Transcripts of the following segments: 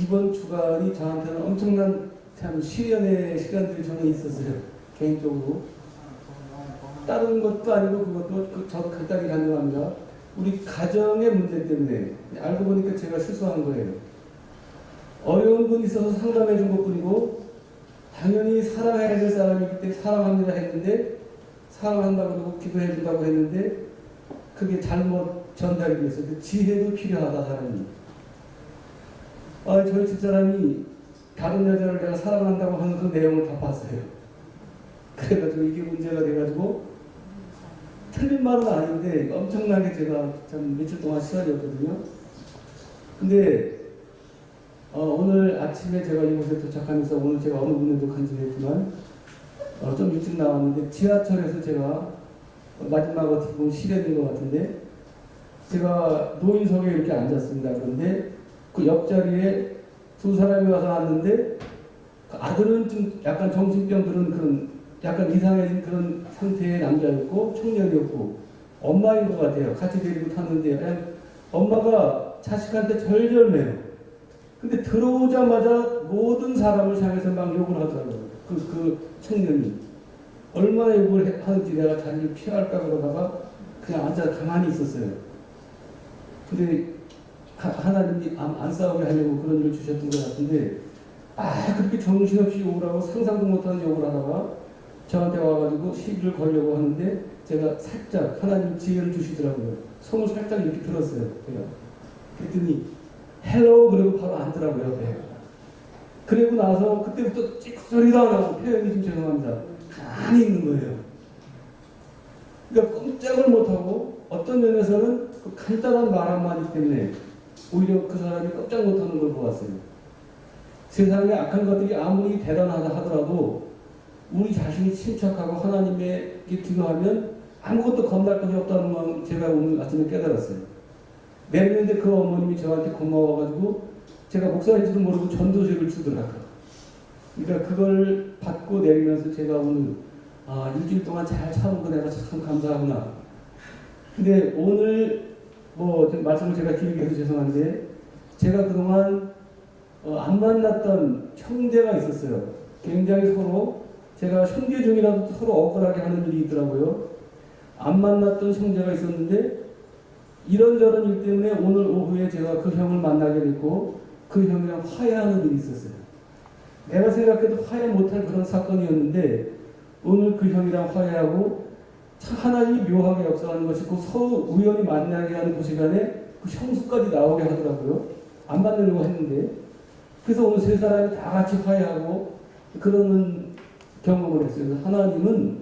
이번 주간이 저한테는 엄청난 참 시련의 시간들이 저는 있었어요. 개인적으로. 다른 것도 아니고 그것도 저 간단히 간증합니다. 우리 가정의 문제 때문에 알고 보니까 제가 실수한 거예요. 어려운 분이 있어서 상담해 준 것뿐이고 당연히 사랑해야 될 사람이기 때문에 사랑합니다 했는데 사랑한다고 그러고 기도해 준다고 했는데 그게 잘못 전달이 됐어요. 그 지혜도 필요하다 사람이. 저희 집사람이 다른 여자를 내가 사랑한다고 하는 그 내용을 다 봤어요. 그래가지고 이게 문제가 돼가지고 틀린 말은 아닌데 엄청나게 제가 참 며칠 동안 시달렸거든요. 근데 오늘 아침에 제가 이곳에 도착하면서 오늘 제가 어느 분에도 간증했지만 좀 일찍 나왔는데 지하철에서 제가 마지막 어떻게 보면 시련인 것 같은데 제가 노인석에 이렇게 앉았습니다. 그런데 그 옆자리에 두 사람이 와서 앉는데 그 아들은 좀 약간 정신병 들은 그런 약간 이상해진 그런 상태의 남자였고 청년이었고 엄마인 것 같아요. 같이 데리고 탔는데 엄마가 자식한테 절절매요. 근데 들어오자마자 모든 사람을 향해서 막 욕을 하더라고요. 그 청년이. 얼마나 욕을 하는지 내가 자기를 피할까 그러다가 그냥 앉아 가만히 있었어요. 근데 하나님이 안 싸우게 하려고 그런 일을 주셨던 것 같은데 그렇게 정신없이 욕을 하고 상상도 못하는 욕을 하다가 저한테 와가지고 시비를 걸려고 하는데 제가 살짝 하나님 지혜를 주시더라고요. 손을 살짝 이렇게 들었어요. 제가. 그랬더니 헬로 그러고 바로 앉더라고요. 네. 그리고 나서 그때부터 찍소리도 안 하고 표현이 좀 죄송합니다. 가만히 있는 거예요. 그러니까 꼼짝을 못하고 어떤 면에서는 그 간단한 말 한마디 때문에 오히려 그 사람이 꼼짝 못하는 걸 보았어요. 세상에 악한 것들이 아무리 대단하다 하더라도 우리 자신이 침착하고 하나님에게 기도하면 아무것도 겁날 것이 없다는 건 제가 오늘 아침에 깨달았어요. 내렸는데 그 어머님이 저한테 고마워가지고 제가 목사인지도 모르고 전도제를 주더라고요. 그러니까 그걸 받고 내리면서 제가 오늘 일주일 동안 잘 참은 거 내가 참 감사하구나. 근데 오늘 말씀을 제가 길게 해서 죄송한데 제가 그동안 안 만났던 형제가 있었어요. 굉장히 서로 제가 형제 중이라도 서로 억울하게 하는 일이 있더라고요. 안 만났던 형제가 있었는데 이런저런 일 때문에 오늘 오후에 제가 그 형을 만나게 됐고 그 형이랑 화해하는 일이 있었어요. 내가 생각해도 화해 못할 그런 사건이었는데 오늘 그 형이랑 화해하고 참 하나님이 묘하게 역사하는 것이고 서로 우연히 만나게 하는 그 시간에 그 형수까지 나오게 하더라고요. 안 만나려고 했는데 그래서 오늘 세 사람이 다 같이 화해하고 그러는 경험을 했어요. 하나님은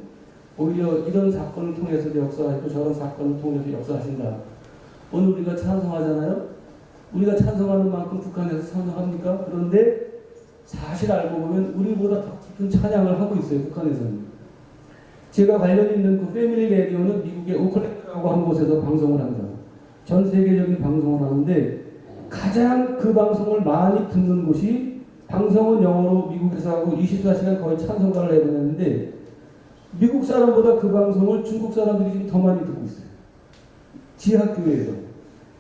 오히려 이런 사건을 통해서 역사하시고 저런 사건을 통해서 역사하신다. 오늘 우리가 찬송하잖아요. 우리가 찬송하는 만큼 북한에서 찬송합니까? 그런데 사실 알고 보면 우리보다 더 깊은 찬양을 하고 있어요. 북한에서는. 제가 관련 있는 그 패밀리 라디오는 미국의 오클랜드라고 하는 곳에서 방송을 합니다. 전 세계적인 방송을 하는데 가장 그 방송을 많이 듣는 곳이 방송은 영어로 미국에서 하고 24시간 거의 찬송가를 내보냈는데 미국 사람보다 그 방송을 중국 사람들이 지금 더 많이 듣고 있어요. 지하교회에서.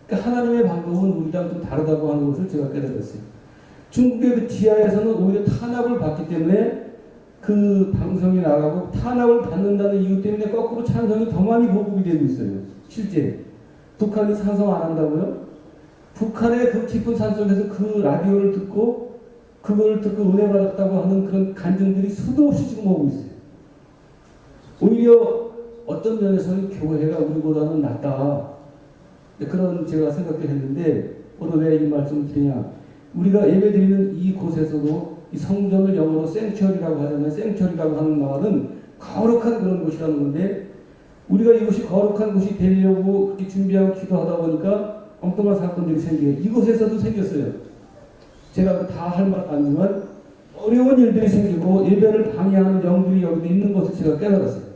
그러니까 하나님의 방법은 우리랑 좀 다르다고 하는 것을 제가 깨달았어요. 중국의 그 지하에서는 오히려 탄압을 받기 때문에 그 방송이 나가고 탄압을 받는다는 이유 때문에 거꾸로 찬송이 더 많이 보급이 되고 있어요. 실제. 북한이 찬송 안 한다고요? 북한의 그 깊은 산속에서 그 라디오를 듣고 그걸 듣고 은혜 받았다고 하는 그런 간증들이 수도 없이 지금 오고 있어요. 오히려 어떤 면에서는 교회가 우리보다는 낫다. 그런 제가 생각도 했는데 오늘 왜 이 말씀을 드리냐. 우리가 예배드리는 이곳에서도 이 성전을 영어로 생츄어리라고 하잖아요. 생츄어리라고 하는 말은 거룩한 그런 곳이라는 건데 우리가 이곳이 거룩한 곳이 되려고 그렇게 준비하고 기도하다 보니까 엉뚱한 사건들이 생겨요. 이곳에서도 생겼어요. 제가 다 할 말 아니지만 어려운 일들이 생기고 예배를 방해하는 영들이 여기도 있는 것을 제가 깨달았어요.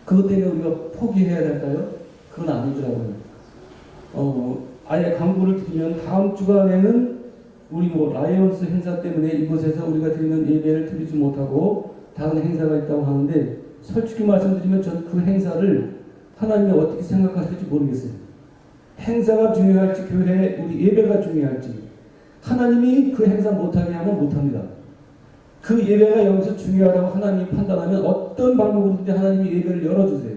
그것 때문에 우리가 포기해야 될까요? 그건 아니더라고요. 아예 광고를 드리면 다음 주간에는 우리 라이온스 행사 때문에 이곳에서 우리가 드리는 예배를 드리지 못하고 다른 행사가 있다고 하는데 솔직히 말씀드리면 저는 그 행사를 하나님이 어떻게 생각하실지 모르겠어요. 행사가 중요할지 교회 우리 예배가 중요할지 하나님이 그 행사 못하게 하면 못합니다. 그 예배가 여기서 중요하다고 하나님이 판단하면 어떤 방법으로든지 하나님이 예배를 열어주세요.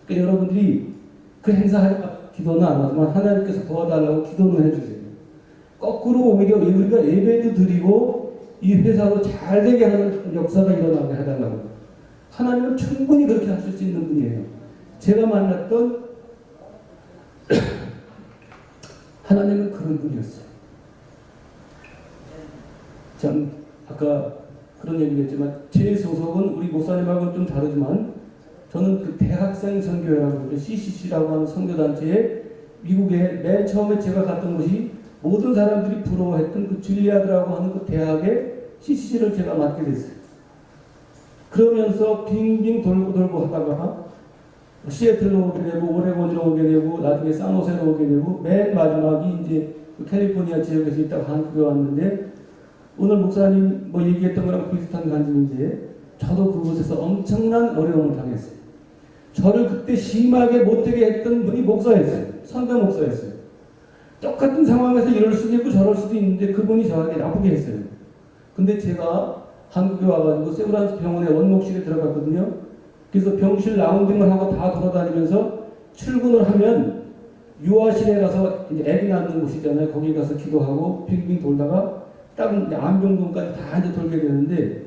그러니까 여러분들이 그 행사하려고 기도는 안 하지만 하나님께서 도와달라고 기도는 해주세요. 거꾸로 오히려 우리가 예배도 드리고 이 회사로 잘 되게 하는 역사가 일어나게 해달라고. 하나님은 충분히 그렇게 하실 수 있는 분이에요. 제가 만났던 하나님은 그런 분이었어요. 참 아까 그런 얘기했지만 제 소속은 우리 목사님하고는 좀 다르지만 저는 그 대학생 선교회라고 CCC라고 하는 선교단체에 미국에 맨 처음에 제가 갔던 곳이 모든 사람들이 부러워했던 그 줄리아드라고 하는 그 대학의 CCC를 제가 맡게 됐어요. 그러면서 빙빙 돌고 하다가 시애틀로 오게 되고 오레곤으로 오게 되고 나중에 산호세로 오게 되고 맨 마지막이 이제 그 캘리포니아 지역에서 있다가 한국에 왔는데 오늘 목사님 뭐 얘기했던 거랑 비슷한 관점인데 저도 그곳에서 엄청난 어려움을 당했어요. 저를 그때 심하게 못되게 했던 분이 목사였어요. 선배 목사였어요. 똑같은 상황에서 이럴 수도 있고 저럴 수도 있는데 그분이 저한테 나쁘게 했어요. 근데 제가 한국에 와가지고 세브란스 병원에 원목실에 들어갔거든요. 그래서 병실 라운딩을 하고 다 돌아다니면서 출근을 하면 유아실에 가서 이제 애기 낳는 곳이잖아요. 거기 가서 기도하고 빙빙 돌다가 딱 안병동까지 다 이제 돌게 되는데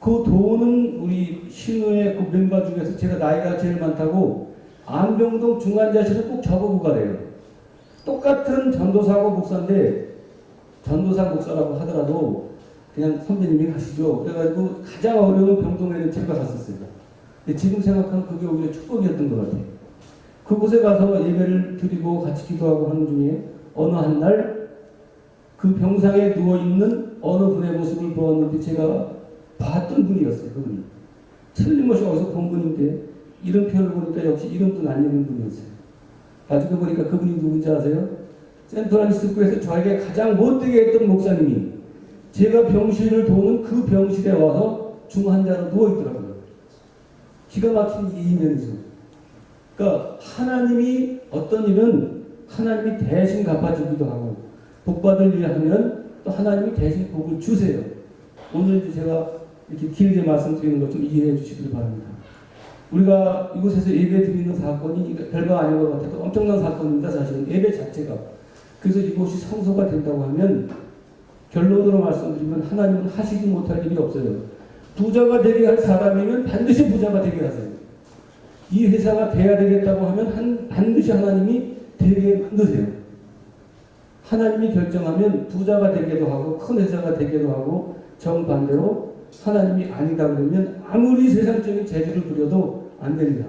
그 도는 우리 신우의 그 멤버 중에서 제가 나이가 제일 많다고 안병동 중환자실에 꼭 저보고 가래요. 똑같은 전도사하고 목사인데 전도사 목사라고 하더라도 그냥 선배님이 가시죠. 그래가지고 가장 어려운 병동에는 제가 갔었어요. 근데 지금 생각하면 그게 오히려 축복이었던 것 같아요. 그곳에 가서 예배를 드리고 같이 기도하고 하는 중에 어느 한 날 그 병상에 누워있는 어느 분의 모습을 보았는데 제가 봤던 분이었어요. 그분이. 틀림없이 어디서 본 분인데 이름표를 보니까 역시 이름도 안 읽는 분이었어요. 나중에 보니까 그분이 누군지 아세요? 샌프란시스코에서 저에게 가장 못되게 했던 목사님이 제가 병실을 도는 그 병실에 와서 중환자로 누워있더라고요. 기가 막힌 이면이죠. 그러니까 하나님이 어떤 일은 하나님이 대신 갚아주기도 하고 복받을 일 하면 또 하나님이 대신 복을 주세요. 오늘 제가 이렇게 길게 말씀드리는 것 좀 이해해 주시길 바랍니다. 우리가 이곳에서 예배 드리는 사건이 별거 아닌 것 같아도 엄청난 사건입니다. 사실은 예배 자체가. 그래서 이곳이 성소가 된다고 하면 결론으로 말씀드리면 하나님은 하시지 못할 일이 없어요. 부자가 되게 할 사람이면 반드시 부자가 되게 하세요. 이 회사가 돼야 되겠다고 하면 반드시 하나님이 되게 만드세요. 하나님이 결정하면 부자가 되기도 하고 큰 회사가 되기도 하고 정반대로 하나님이 아니다 그러면 아무리 세상적인 재주를 부려도 안 됩니다.